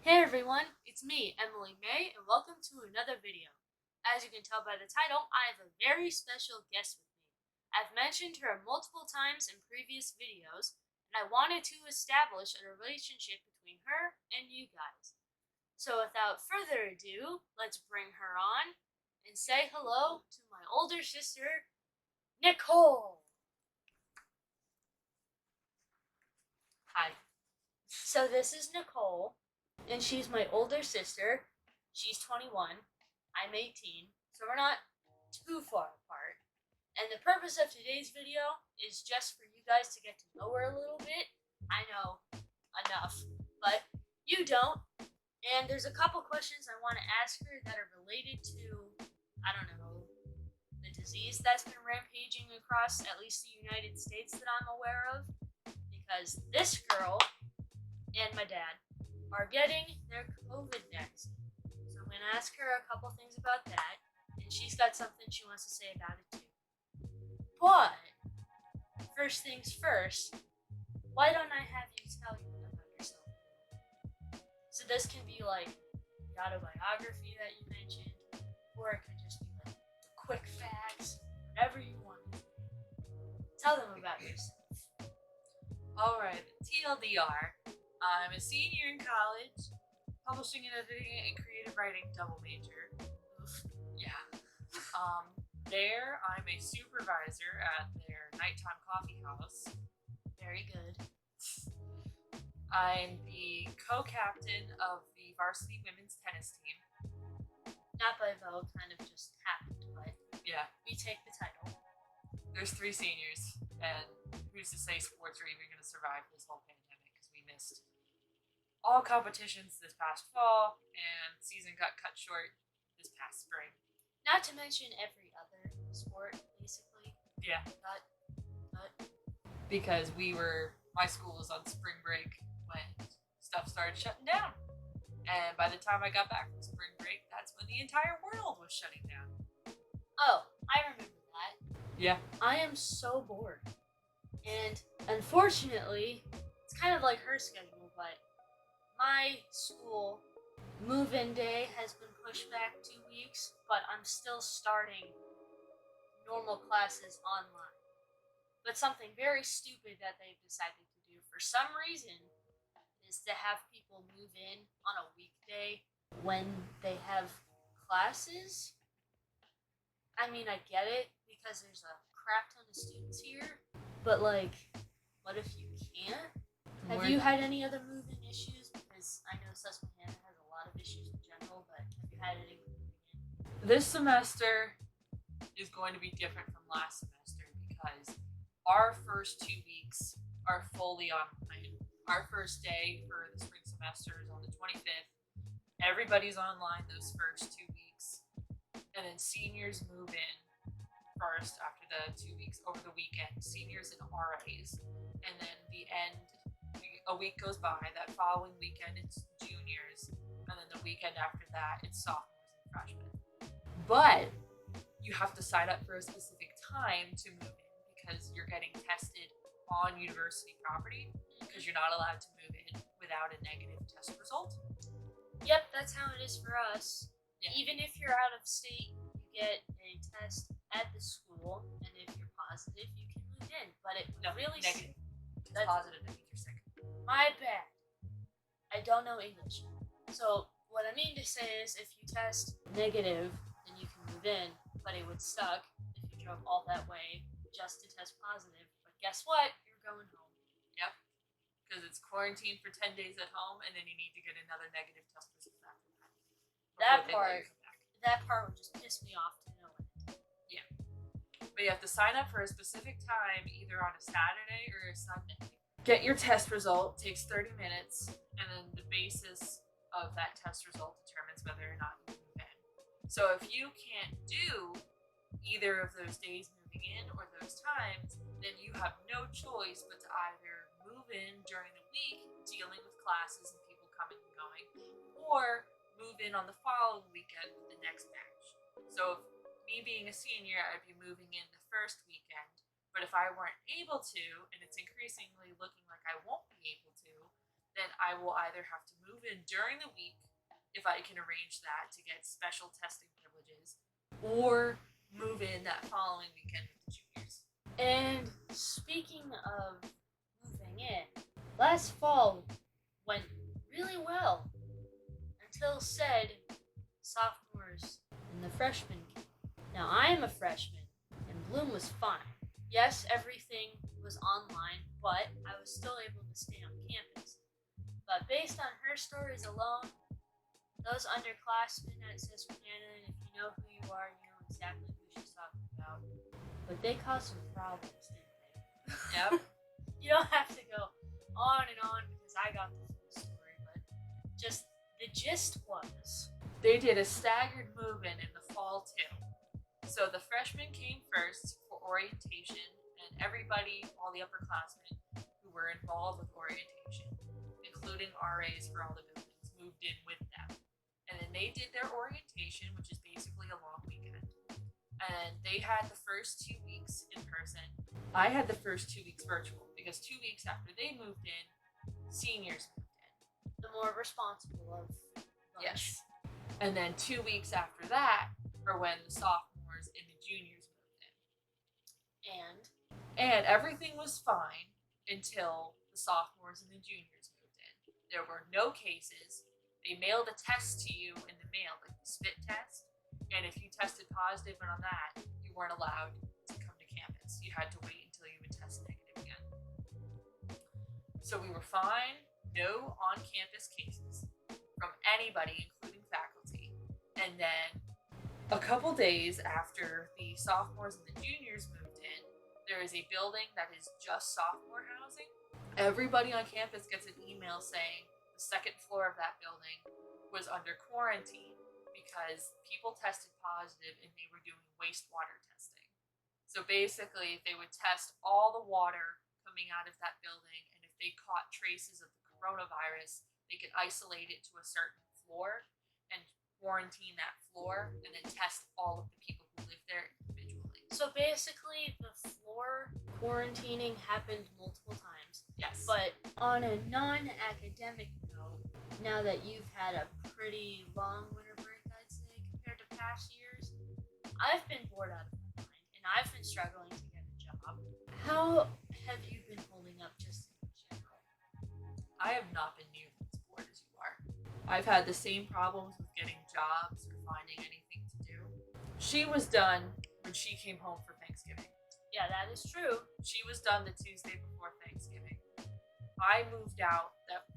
Hey everyone, it's me, Emily May, and welcome to another video. As you can tell by the title, I have a very special guest with me. I've mentioned her multiple times in previous videos, and I wanted to establish a relationship between her and you guys. So without further ado, let's bring her on and say hello to my older sister, Nicole. Hi. So this is Nicole, and she's my older sister. She's 21. I'm 18, so we're not too far apart. And the purpose of today's video is just for you guys to get to know her a little bit. I know enough, but you don't. And there's a couple questions I want to ask her that are related to, I don't know, the disease that's been rampaging across at least the United States that I'm aware of. Because this girl and my dad are getting their COVID vaccine. So I'm going to ask her a couple things about that, and she's got something she wants to say about it too. But, first things first, why don't I have you tell me about yourself? So this can be like the autobiography that you mentioned, or it could just be like the quick facts, whatever you want. Tell them about yourself. Alright, TLDR. I'm a senior in college, publishing and editing and creative writing double major. Oof, yeah. There, I'm a supervisor at their nighttime coffee house. Very good. I'm the co-captain of the varsity women's tennis team. Not by vote, kind of just happened, but Yeah, we take the title. there's 3 seniors, and who's to say sports are even going to survive this whole pandemic, because we missed all competitions this past fall, and season got cut short this past spring. Not to mention every other sport, basically. Yeah. But Because my school was on spring break when stuff started shutting down. And by the time I got back from spring break, that's when the entire world was shutting down. oh, I remember that. Yeah. I am so bored. And unfortunately, it's kind of like her schedule, but my school move-in day has been pushed back 2 weeks, but I'm still starting normal classes online. But something very stupid that they've decided to do for some reason is to have people move in on a weekday when they have classes. I mean, I get it because there's a crap ton of students here, but like, what if you can't? Have you had any other move-in issues? Because I know Susquehanna has a lot of issues in general, but have you had any moving in? This semester is going to be different from last semester because our first 2 weeks are fully online. Our first day for the spring semester is on the 25th. Everybody's online those first 2 weeks. And then seniors move in first after the 2 weeks over the weekend. Seniors and RAs. And then a week goes by. That following weekend, it's juniors. And then the weekend after that, it's sophomores and freshmen. But you have to sign up for a specific time to move in because you're getting tested on university property because you're not allowed to move in without a negative test result. Yep, that's how it is for us. Yeah. Even if you're out of state, you get a test at the school, and if you're positive, you can move in. But it really negative. It's that's positive, that means you're sick. my bad. I don't know English. So what I mean to say is, if you test negative, then you can move in. But it would suck if you drove all that way just to test positive. But guess what? You're going home. Yep. Because it's quarantine for 10 days at home, and then you need to get another negative test result after that. That part would just piss me off to know it. Yeah. But you have to sign up for a specific time, either on a Saturday or a Sunday. Get your test result, takes 30 minutes, and then the basis of that test result determines whether or not you move in. So if you can't do either of those days moving in or those times, then you have no choice but to either move in during the week, dealing with classes and people coming and going, or move in on the following weekend with the next batch. So if me being a senior, I'd be moving in the first weekend, but if I weren't able to, and it's increasingly looking like I won't be able to, and I will either have to move in during the week if I can arrange that to get special testing privileges, or move in that following weekend with the juniors. And speaking of moving in, last fall went really well until said sophomores and the freshmen came. Now I am a freshman, and Bloom was fine. Yes, everything was online, but I was still able to stay on campus. But based on her stories alone, those underclassmen at Susquehanna, and if you know who you are, you know exactly who she's talking about. But they caused some problems, didn't they? Yep. You don't have to go on and on because I got the full story, but just the gist was They did a staggered move-in in the fall too. So the freshmen came first for orientation, and everybody, all the upperclassmen who were involved with orientation, including RAs for all the buildings, moved in with them. And then they did their orientation, which is basically a long weekend. And they had the first 2 weeks in person. I had the first 2 weeks virtual because 2 weeks after they moved in, seniors moved in. the more responsible of bunch. Yes. And then 2 weeks after that are when the sophomores and the juniors moved in. And everything was fine until the sophomores and the juniors moved in. There were no cases. They mailed a test to you in the mail, like the spit test. And if you tested positive on that, you weren't allowed to come to campus. You had to wait until you would test negative again. So we were fine. No on-campus cases from anybody, including faculty. And then a couple days after the sophomores and the juniors moved in, there is a building that is just sophomore housing. Everybody on campus gets an email saying the second floor of that building was under quarantine because people tested positive and they were doing wastewater testing. So basically, they would test all the water coming out of that building, and if they caught traces of the coronavirus, they could isolate it to a certain floor and quarantine that floor, and then test all of the people who live there individually. So basically, the floor quarantining happened multiple times. Yes. But on a non-academic note, now that you've had a pretty long winter break, I'd say, compared to past years, I've been bored out of my mind, and I've been struggling to get a job. How have you been holding up just in general? I have not been nearly as bored as you are. I've had the same problems with getting jobs or finding anything to do. She was done when she came home for Thanksgiving. Yeah, that is true. She was done the Tuesday before Thanksgiving. I moved out that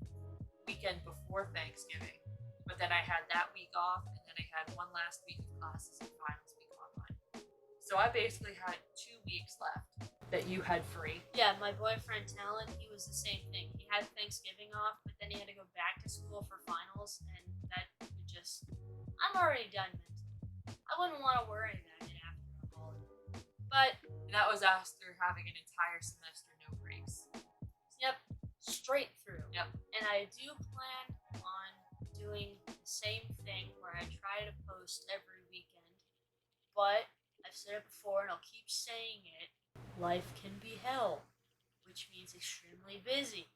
weekend before Thanksgiving, but then I had that week off, and then I had one last week of classes and finals week online. So I basically had 2 weeks left that you had free. Yeah, my boyfriend Talon, he was the same thing. He had Thanksgiving off, but then he had to go back to school for finals, and that would just... I'm already done mentally. I wouldn't want to worry about it after a holiday. But, And that was after having an entire semester, no breaks. yep, straight through. Yep. And I do plan on doing the same thing where I try to post every weekend. But, I've said it before and I'll keep saying it, life can be hell, which means extremely busy.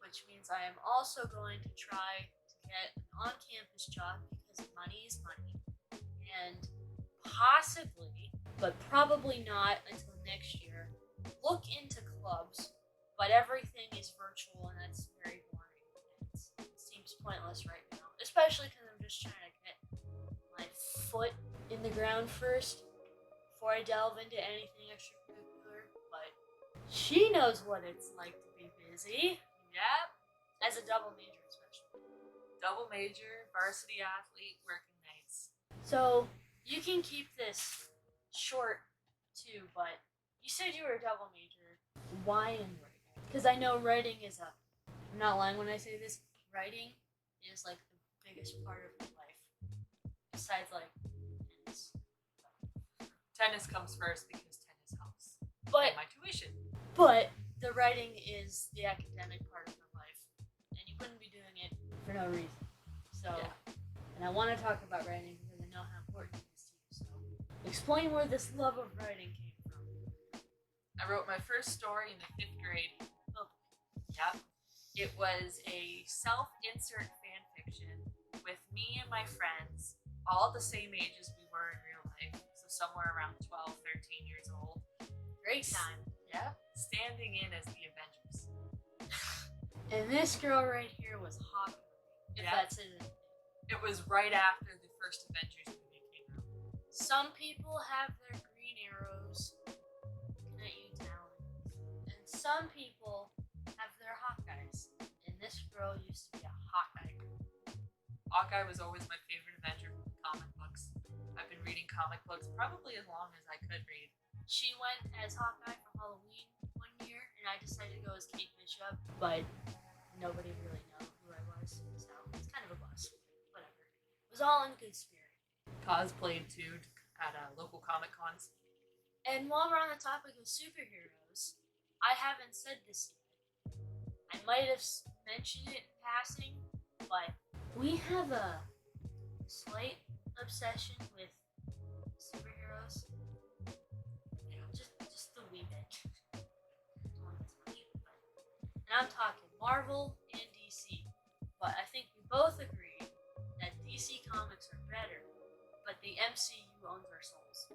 Which means I am also going to try to get an on-campus job because money is money. And possibly, but probably not until next year, look into clubs, but everything is virtual and that's very boring. And it seems pointless right now, especially because I'm just trying to get my foot in the ground first before I delve into anything extracurricular. But she knows what it's like to be busy. Yep. As a double major, especially. Double major, varsity athlete, working nights. So, you can keep this short, too, but you said you were a double major. Why in writing? Because I know writing is I'm not lying when I say this, writing is, like, the biggest part of my life. Besides, like, tennis. Tennis comes first because tennis helps. But, Pay my tuition. but, the writing is the academic part of my life. And you wouldn't be doing it for no reason. So, Yeah. and I want to talk about writing because I know how important it is to you. So, explain where this love of writing came from. I wrote my first story in the 5th grade. Oh, Yep. It was a self-insert fan fiction with me and my friends, all the same age as we were in real life, so somewhere around 12, 13 years old. Great time. Yeah. Standing in as the Avengers. And this girl right here was Hawkeye. If Yeah. that's it. It was right after the first Avengers movie came out. Some people have their green arrows that you talent, and some people have their Hawkeyes. And this girl used to be a Hawkeye girl. Hawkeye was always my favorite Avenger from the comic books. I've been reading comic books probably as long as I could read. She went as Hawkeye for Halloween one year, and I decided to go as Kate Bishop, but nobody really knew who I was, so it's kind of a bust. Whatever. It was all in good spirit. Cosplayed too at local comic cons. And while we're on the topic of superheroes, I haven't said this yet. I might have mentioned it in passing, but we have a slight obsession with superheroes. You know, just the wee bit. Don't want to touch it, but. And I'm talking Marvel and DC. But I think we both agree that DC comics are better, but the MCU owns our souls.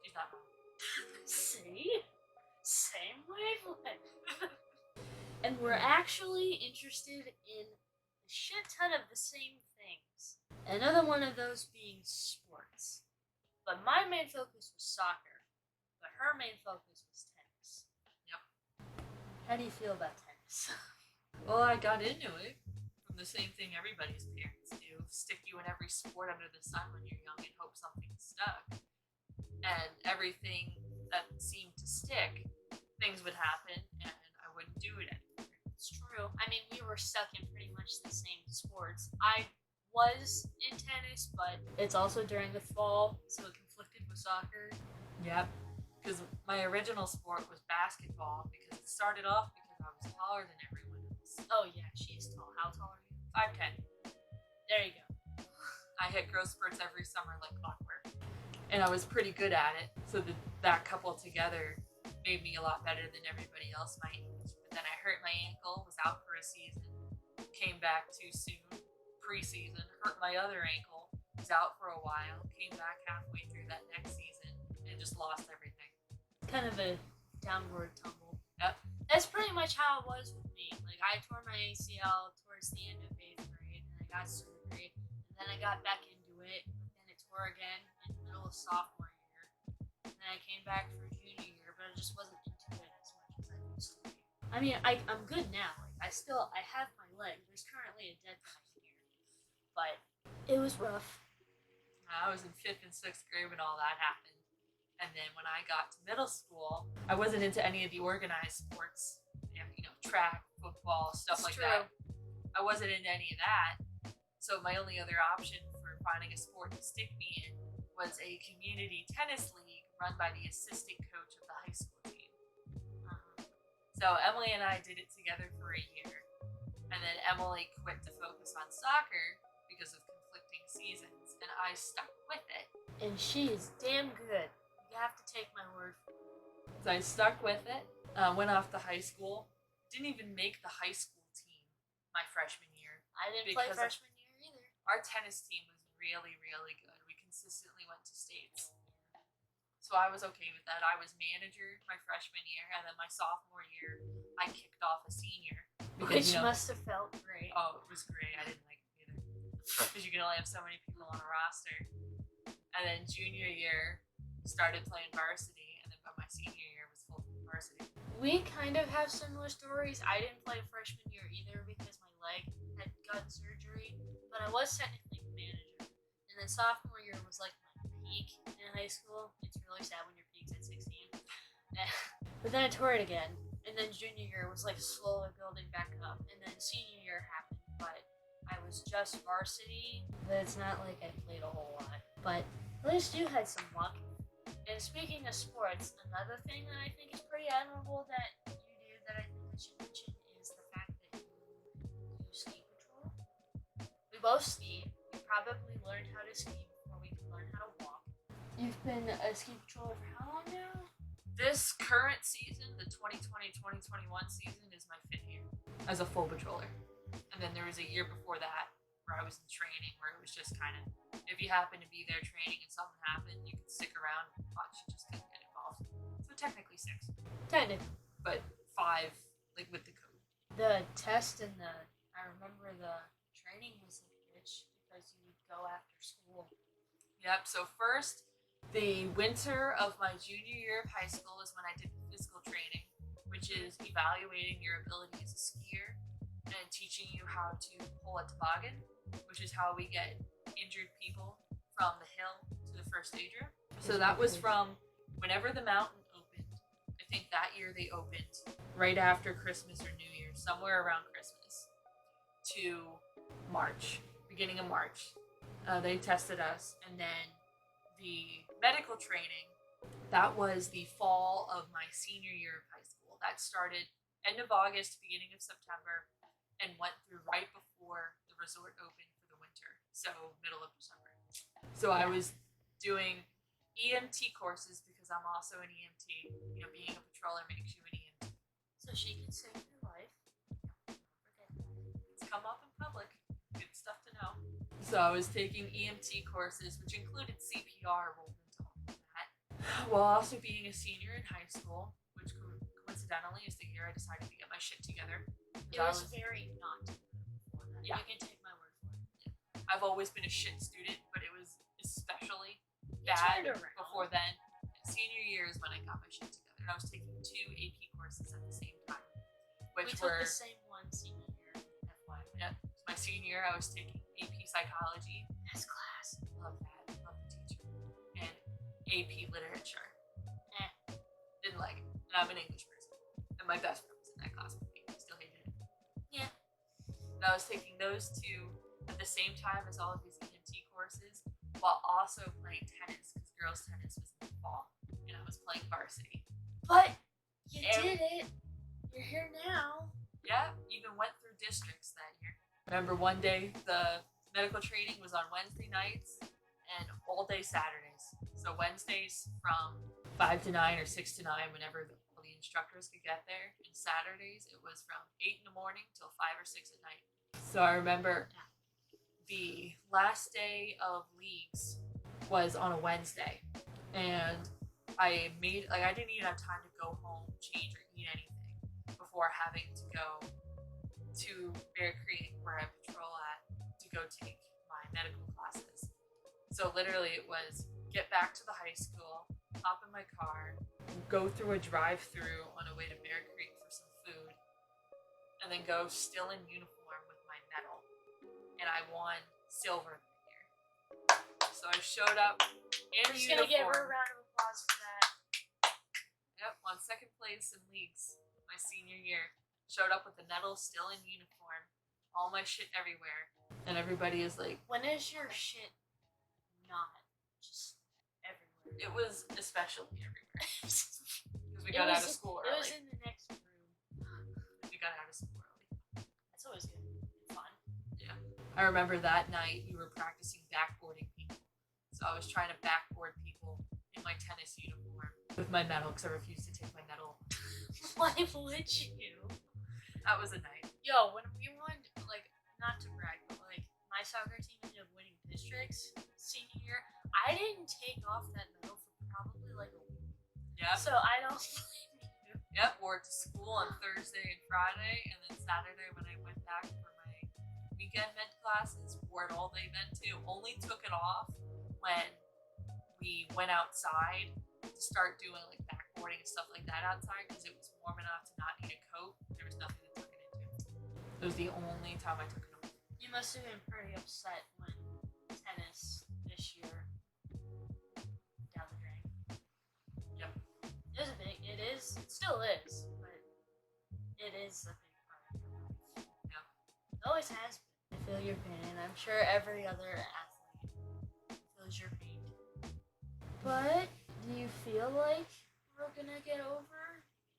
She's not wrong. See? Same wavelength. And we're actually interested in a shit ton of the same things. Another one of those being sports. But my main focus was soccer, but her main focus was tennis. Yep. How do you feel about tennis? Well, I got into it from the same thing everybody's parents do. Stick you in every sport under the sun when you're young and hope something stuck. And everything that seemed to stick, things would happen and I wouldn't do it anymore. It's true. I mean, we were stuck in pretty much the same sports. I was in tennis, but it's also during the fall, so it conflicted with soccer. Yep. Because my original sport was basketball because it started off because I was taller than everyone else. Oh yeah, she's tall. How tall are you? 5'10". There you go. I hit growth spurts every summer like clockwork. And I was pretty good at it, so that couple together made me a lot better than everybody else my age. But then I hurt my ankle, was out for a season, came back too soon, preseason, hurt my other ankle, was out for a while, came back halfway through that next season, and just lost everything. Kind of a downward tumble. Yep. That's pretty much how it was with me. Like, I tore my ACL towards the end of 8th grade, and I got surgery, and then I got back into it, but then it tore again in the middle of sophomore year. And then I came back for junior year, but I just wasn't into it as much as I used to be. I mean, I'm good now. Like, I have my leg. There's currently a dead bone here. But it was rough. I was in 5th and 6th grade when all that happened. And then when I got to middle school, I wasn't into any of the organized sports. You know, track, football, stuff like that. I wasn't into any of that. So my only other option for finding a sport to stick me in was a community tennis league run by the assistant coach of the high school team. So Emily and I did it together for a year. And then Emily quit to focus on soccer because of conflicting seasons. And I stuck with it. And she is damn good. You have to take my word for it. So I stuck with it, went off to high school, didn't even make the high school team my freshman year. I didn't play freshman year either. Our tennis team was really, really good. We consistently went to states. So I was okay with that. I was manager my freshman year, and then my sophomore year, I kicked off a senior. Which must have felt great. Oh, it was great. I didn't like it either. Because you can only have so many people on a roster. And then junior year, started playing varsity, and then by my senior year was full varsity. We kind of have similar stories. I didn't play freshman year either because my leg had gotten surgery, but I was technically the manager. And then sophomore year was like my peak in high school. It's really sad when your peak's at 16. But then I tore it again. And then junior year was like slowly building back up. And then senior year happened, but I was just varsity. But it's not like I played a whole lot. But at least you had some luck. And speaking of sports, another thing that I think is pretty admirable that you do that I think I should mention is the fact that you do ski patrol. We both ski. We probably learned how to ski before we could learn how to walk. You've been a ski patroller for how long now? This current season, the 2020-2021 season, is my 5th year as a full patroller. And then there was a year before that where I was in training, where it was just kind of, if you happen to be there training and something happened, you could stick around and watch. You just couldn't get involved. So technically 6. Technically. But 5, like with the code. The test and I remember the training was a bitch because you would go after school. Yep, so first, the winter of my junior year of high school is when I did physical training, which is evaluating your ability as a skier and teaching you how to pull a toboggan, which is how we get injured people from the hill to the first stage room. So that was from whenever the mountain opened. I think that year they opened right after Christmas or New Year, somewhere around Christmas, to March, beginning of March. They tested us, and then the medical training, that was the fall of my senior year of high school. That started end of August, beginning of September, and went through right before the resort opened for the winter, so middle of December. So I was doing EMT courses because I'm also an EMT. You know, being a patroller makes you an EMT. So she can save your life. Forget that. It's come up in public. Good stuff to know. So I was taking EMT courses, which included CPR rolled into all of that, while also being a senior in high school, which coincidentally is the year I decided to get my shit together. It was very not before that. Yeah. You can take my word for it. I've always been a shit student, but it was especially You bad turned around. before then. Senior year is when I got my shit together, and I was taking 2 AP courses at the same time, which We took were the same one senior year. FYI. yeah. My senior year, I was taking AP Psychology. Best class. Love that. Love the teacher. And AP Literature. Didn't like it. And I'm an English person. And my best friend was in that class with me. I still hated it. Yeah. And I was taking those 2 at the same time as all of these EMT courses, while also playing tennis, because girls' tennis was in the fall. And I was playing varsity. But you did it. You're here now. Yeah, even went through districts that year. Remember one day the medical training was on Wednesday nights and all day Saturdays. So Wednesdays from 5 to 9 or 6 to 9 whenever all the instructors could get there. And Saturdays it was from 8 in the morning till 5 or 6 at night. So I remember the last day of leagues was on a Wednesday. And I didn't even have time to go home, change or eat anything before having to go to Bear Creek where I patrol at to go take my medical classes. So literally it was get back to the high school, hop in my car, go through a drive-through on a way to Bear Creek for some food, and then go still in uniform with my medal. And I won silver that year. So I showed up in We're just uniform. gonna give her a round of applause for that. Yep, on 2nd place in leagues my senior year. Showed up with the medal still in uniform, all my shit everywhere, and everybody is like, When is your shit not just everywhere? it was especially everywhere because we It got out was- of school It was early. in the next room. We got out of school early. That's always good. Fun. I remember that night we were practicing backboarding people, so I was trying to backboard people in my tennis uniform with my medal because I refused to take my medal. Why would you? That was a night. Yo, when we won, like, not to brag, but like, my soccer team ended up winning districts senior year. I didn't take off that medal for probably like a week. Yep. So I don't blame you. Yep, wore it to school on Thursday and Friday, and then Saturday when I went back for my weekend med classes, wore it all day then too. Only took it off when we went outside to start doing like backboarding and stuff like that outside because it was warm enough to not need a coat. There was nothing to tuck it into. It was the only time I took it off. You must have been pretty upset when tennis this year down the drain. Yep. It still is, but it is a big part of your life. Yeah. It always has been. I feel your pain, and I'm sure every other athlete feels your pain. But do you feel like we're gonna get over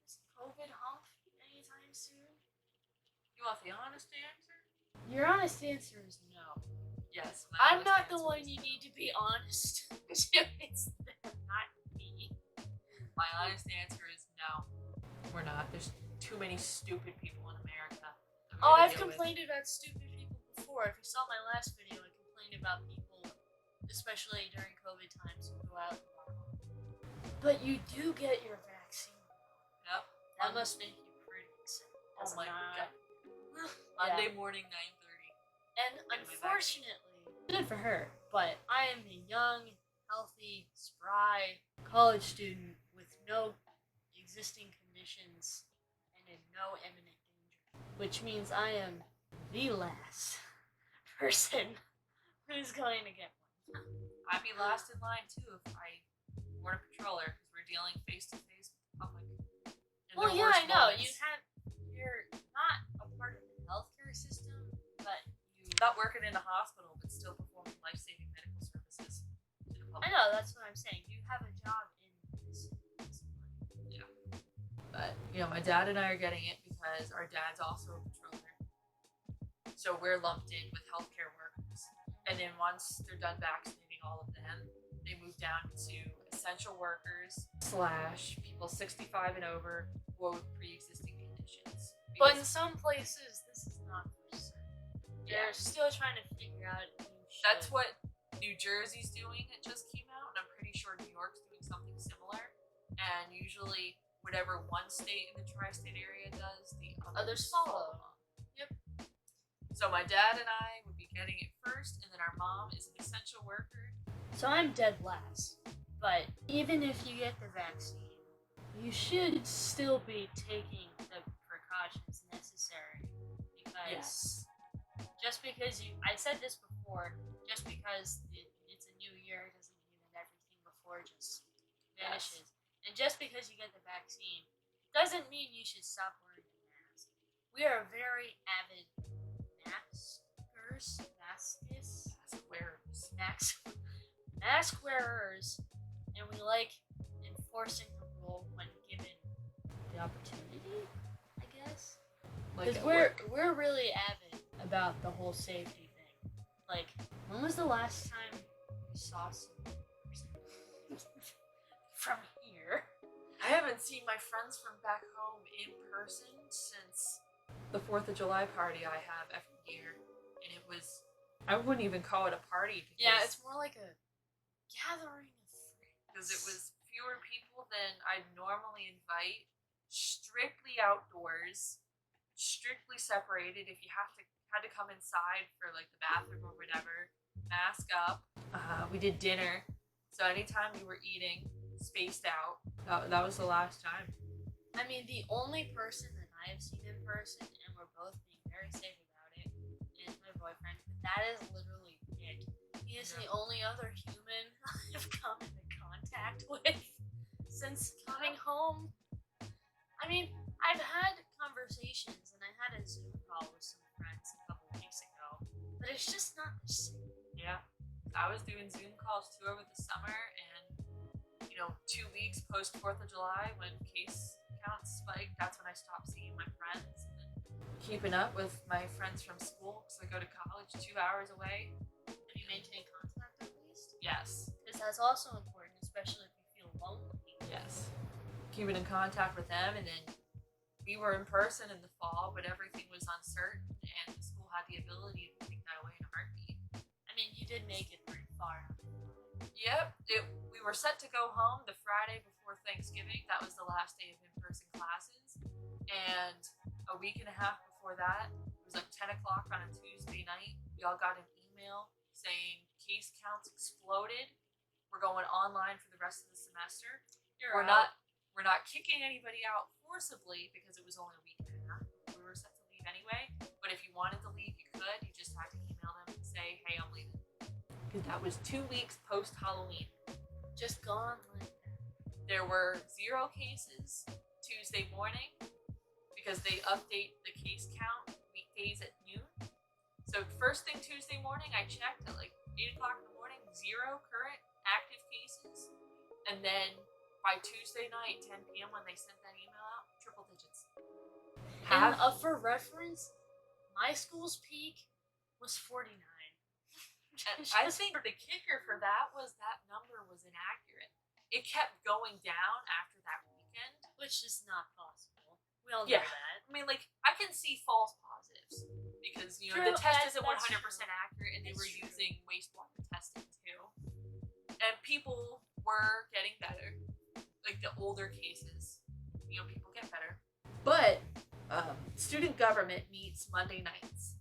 this COVID hump anytime soon? You want the honest answer? Your honest answer is no. Yes. my I'm honest not the answer one is you no. need to be honest to. It's not me. My honest answer is no. We're not. There's too many stupid people in America. that we Oh, gotta I've deal with. complained about stupid people before. If you saw my last video, I complained about people, especially during COVID times, who go out and buy home. But you do get your vaccine. Yep. That must make you pretty excited. Oh my god. Yeah. Monday morning, 9:30. And unfortunately, good for her, but I am a young, healthy, spry college student with no existing conditions and in no imminent danger. Which means I am the last person who's going to get one. I'd be last in line too if I weren't a patroller because we're dealing face to face with the public. in Well, their yeah, worst I know. moments. You're not a part of the healthcare system, but you. Not working in a hospital, but still performing life-saving medical services to the public. I know, that's what I'm saying. You have a job in medicine. Yeah. But, my dad and I are getting it because our dad's also a patroller. So we're lumped in with healthcare workers. And then once they're done vaccinating all of them, they move down to essential workers / people 65 and over or with pre-existing conditions. But in some places, this is not for certain. They're still trying to figure out if you should. That's what New Jersey's doing. It just came out, and I'm pretty sure New York's doing something similar. And usually, whatever one state in the tri-state area does, the others follow along. Yep. So my dad and I would be getting it first, and then our mom is an essential worker. So I'm dead last. But even if you get the vaccine, you should still be taking the precautions necessary. Because just because I said this before, just because it's a new year doesn't mean that everything before just vanishes. And just because you get the vaccine doesn't mean you should stop wearing a mask. We are very avid mask wearers, and we like enforcing the rule when given the opportunity, I guess. Because we're really avid about the whole safety thing. Like, when was the last time you saw someone from here? I haven't seen my friends from back home in person since the 4th of July party I have every year. And it was, I wouldn't even call it a party. Yeah, it's more like a gathering of friends. Because it was fewer people than I'd normally invite, strictly outdoors, strictly separated. If you had to come inside for like the bathroom or whatever, mask up. We did dinner, so anytime we were eating, spaced out. That was the last time. I mean, the only person that I have seen in person, and we're both being very safe about it, is my boyfriend. But that is literally it. He is the only other human I've come into contact with since coming home. I mean, I've had conversations, and I had a Zoom call with some friends a couple weeks ago, but it's just not the same. Yeah, I was doing Zoom calls too over the summer, and 2 weeks post 4th of July when case counts spiked, that's when I stopped seeing my friends. And then keeping up with my friends from school, because I go to college 2 hours away. Do you maintain contact at least? Yes. Because that's also important, especially if you feel lonely. Yes. Keeping in contact with them, and then we were in person in the fall, but everything was uncertain, and the school had the ability to take that away in a heartbeat. I mean, you did make it pretty far. Yep. We were set to go home the Friday before Thanksgiving. That was the last day of in-person classes. And a week and a half before that, it was like 10 o'clock on a Tuesday night, we all got an email saying case counts exploded. We're going online for the rest of the semester. We're not kicking anybody out forcibly because it was only a week and a half. We were set to leave anyway. But if you wanted to leave, you could. You just had to email them and say, hey, I'm leaving. Because that was 2 weeks post-Halloween. Just gone like that. There were 0 cases Tuesday morning because they update the case count weekdays at noon. So first thing Tuesday morning, I checked at like 8 o'clock in the morning, 0 current active cases. And then by Tuesday night, 10 p.m. when they sent that email out, triple digits. And for reference, my school's peak was 49. And I think the kicker for that was that number was inaccurate. it kept going down after that weekend. Which is not possible. We all know Yeah. that. I mean, like, I can see false positives because, you know, True, the test that's isn't 100% true. accurate, and they That's were true. using wastewater testing too. And people were getting better. Like, the older cases, you know, people get better. But student government meets Monday nights.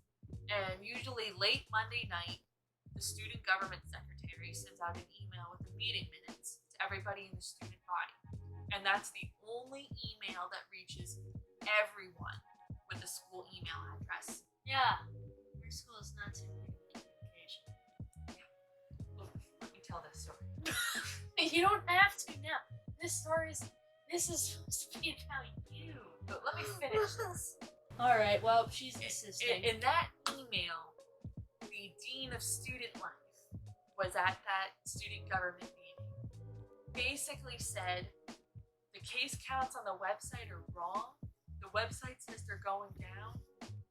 And usually late Monday night, the student government secretary sends out an email with the meeting minutes to everybody in the student body. And that's the only email that reaches everyone with a school email address. Yeah. Your school is not too good at communication. Let me tell this story. You don't have to now. This is supposed to be about you. But let me finish this. Alright, well, she's insisting. In that email, the dean of student life was at that student government meeting. Basically said the case counts on the website are wrong. The website says they're going down.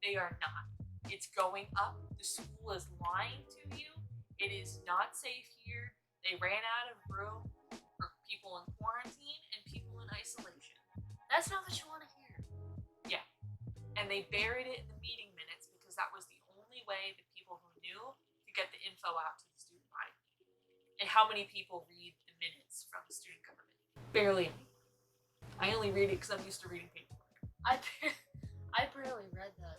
They are not. It's going up. The school is lying to you. It is not safe here. They ran out of room for people in quarantine and people in isolation. That's not what you want to hear. Yeah. And they buried it in the meeting minutes because that was the only way the people who knew could get the info out to the student body. And how many people read the minutes from the student government? Barely any. I only read it because I'm used to reading paperwork. I barely read the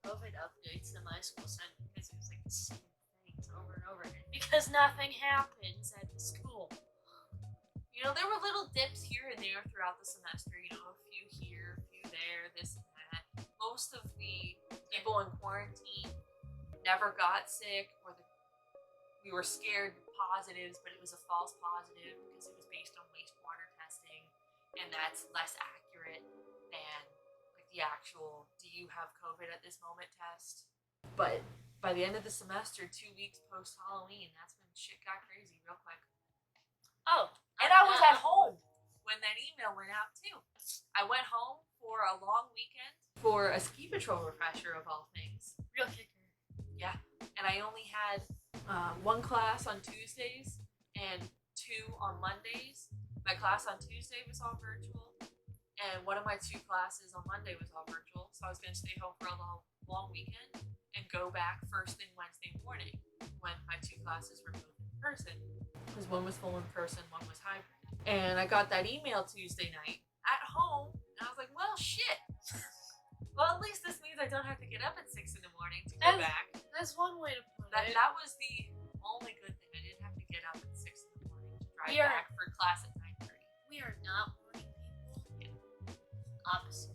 COVID updates that my school sent because it was like the same things over and over again. Because nothing happens at the school. You know, there were little dips here and there throughout the semester. You know, a few here, a few there, this and that. Most of the people in quarantine never got sick, or we were scared positives, but it was a false positive because it was based on wastewater testing, and that's less accurate than like the actual "do you have COVID at this moment" test. But by the end of the semester, 2 weeks post Halloween, that's when shit got crazy real quick. Oh, and I was at home when that email went out too. I went home for a long weekend for a ski patrol refresher of all things. Real kicker. Yeah, and I only had one class on Tuesdays and 2 on Mondays. My class on Tuesday was all virtual, and one of my 2 classes on Monday was all virtual. So I was going to stay home for a long weekend and go back first thing Wednesday morning when my 2 classes were both in person. Because one was full in person, one was hybrid. And I got that email Tuesday night at home, and I was like, well, shit. Well, at least this means I don't have to get up at 6 in the morning to go back. That's one way to put it. That was the only good thing. I didn't have to get up at 6 in the morning to drive back for class at 9:30. We are not morning people. Yeah. Opposite.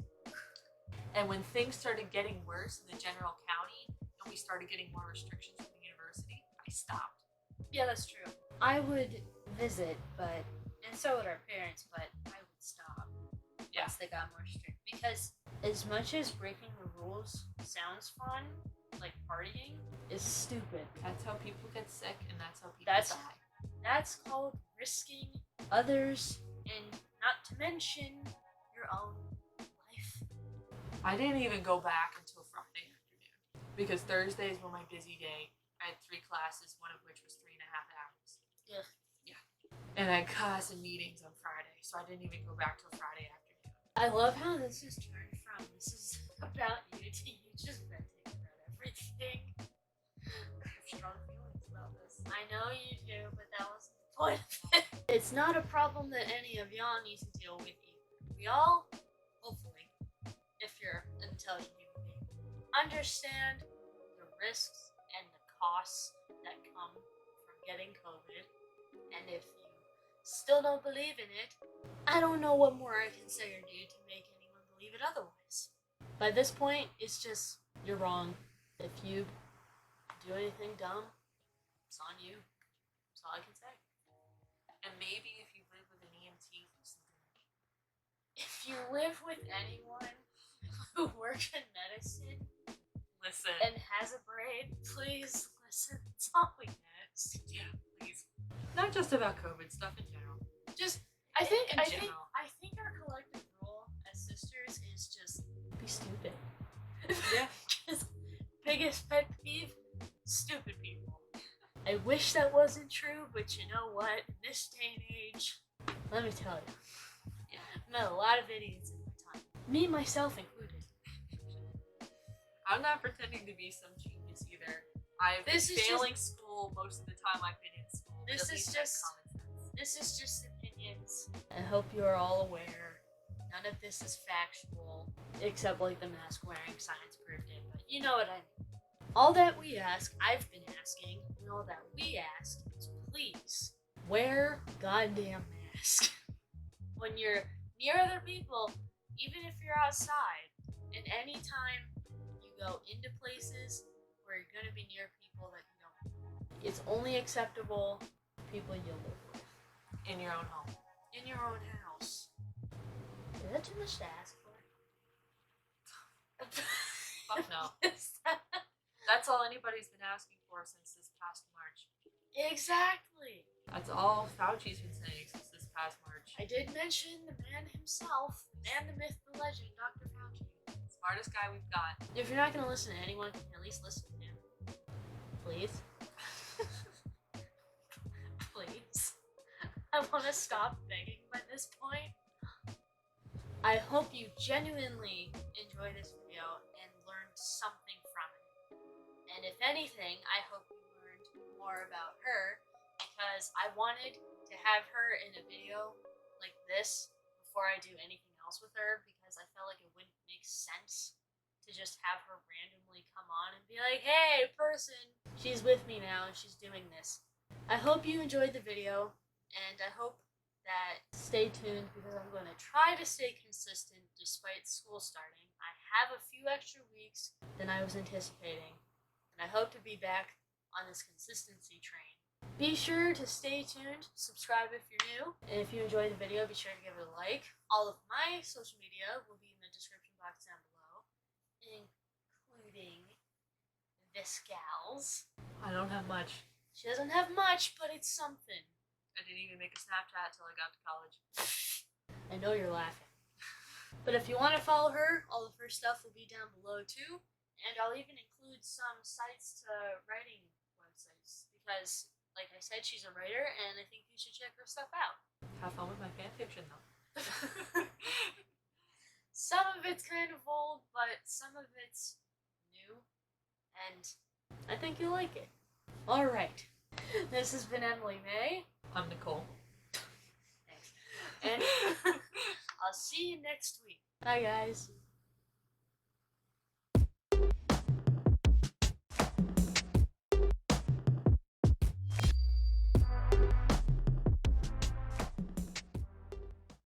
And when things started getting worse in the general county, and we started getting more restrictions from the university, I stopped. Yeah, that's true. I would visit, and so would our parents, but I would stop once they got more strict. Because as much as breaking the rules sounds fun, like partying, is stupid. That's how people get sick, and that's how people die. That's called risking others, and not to mention your own life. I didn't even go back until Friday afternoon because Thursdays were my busy day. I had 3 classes, one of which was 3.5 hours. Yeah. And I had class and meetings on Friday, so I didn't even go back till Friday afternoon. I love how this is turned from this is about you to you just venting about everything. I have strong feelings about this. I know you do, but that wasn't the point of it. It's not a problem that any of y'all need to deal with either. We all, hopefully, if you're an intelligent human being, understand the risks and the costs that come from getting COVID. And if you still don't believe in it, I don't know what more I can say or do to make anyone believe it otherwise. By this point, it's just, you're wrong. If you do anything dumb, it's on you. That's all I can say. And maybe if you live with an EMT, listen to me. If you live with anyone who works in medicine, listen. And has a brain, please listen. That's all we ask. Yeah, please. Not just about COVID stuff in general. Just, I think our collective role as sisters is just be stupid. Yeah. Just biggest pet peeve, stupid people. I wish that wasn't true, but you know what? In this day and age, Let me tell you. I met a lot of idiots in my time. Me, myself included. I'm not pretending to be some genius either. I've been failing school most of the time I've been in school. This is just common sense. This is just opinions. I hope you are all aware. None of this is factual, except like the mask wearing science proved it. But you know what I mean. All that we ask, I've been asking, and all that we ask is please wear a goddamn mask when you're near other people, even if you're outside. And anytime you go into places where you're gonna be near people that you don't know. It's only acceptable people you live with. In your own home. In your own house. Is that too much to ask for? Fuck no. That's all anybody's been asking for since this past March. Exactly. That's all Fauci's been saying since this past March. I did mention the man himself, the man, the myth, the legend, Dr. Fauci. Smartest guy we've got. If you're not going to listen to anyone, at least listen to him. Please. Please. I want to stop begging by this point. I hope you genuinely enjoy this video and learned something from it. And if anything, I hope you learned more about her, because I wanted to have her in a video like this before I do anything else with her, because I felt like it wouldn't make sense to just have her randomly come on and be like, hey, person, she's with me now and she's doing this. I hope you enjoyed the video, and I hope that stay tuned, because I'm going to try to stay consistent despite school starting. I have a few extra weeks than I was anticipating, and I hope to be back on this consistency train. Be sure to stay tuned, subscribe if you're new, and if you enjoyed the video, be sure to give it a like. All of my social media will be in the description box down below, including this gal's. I don't have much. She doesn't have much, but it's something. I didn't even make a Snapchat till I got to college. I know you're laughing. But if you want to follow her, all of her stuff will be down below too. And I'll even include some sites to writing websites, because, like I said, she's a writer, and I think you should check her stuff out. Have fun with my fanfiction, though. Some of it's kind of old, but some of it's new, and I think you'll like it. Alright, this has been Emily May. I'm Nicole. Thanks. And I'll see you next week. Bye, guys.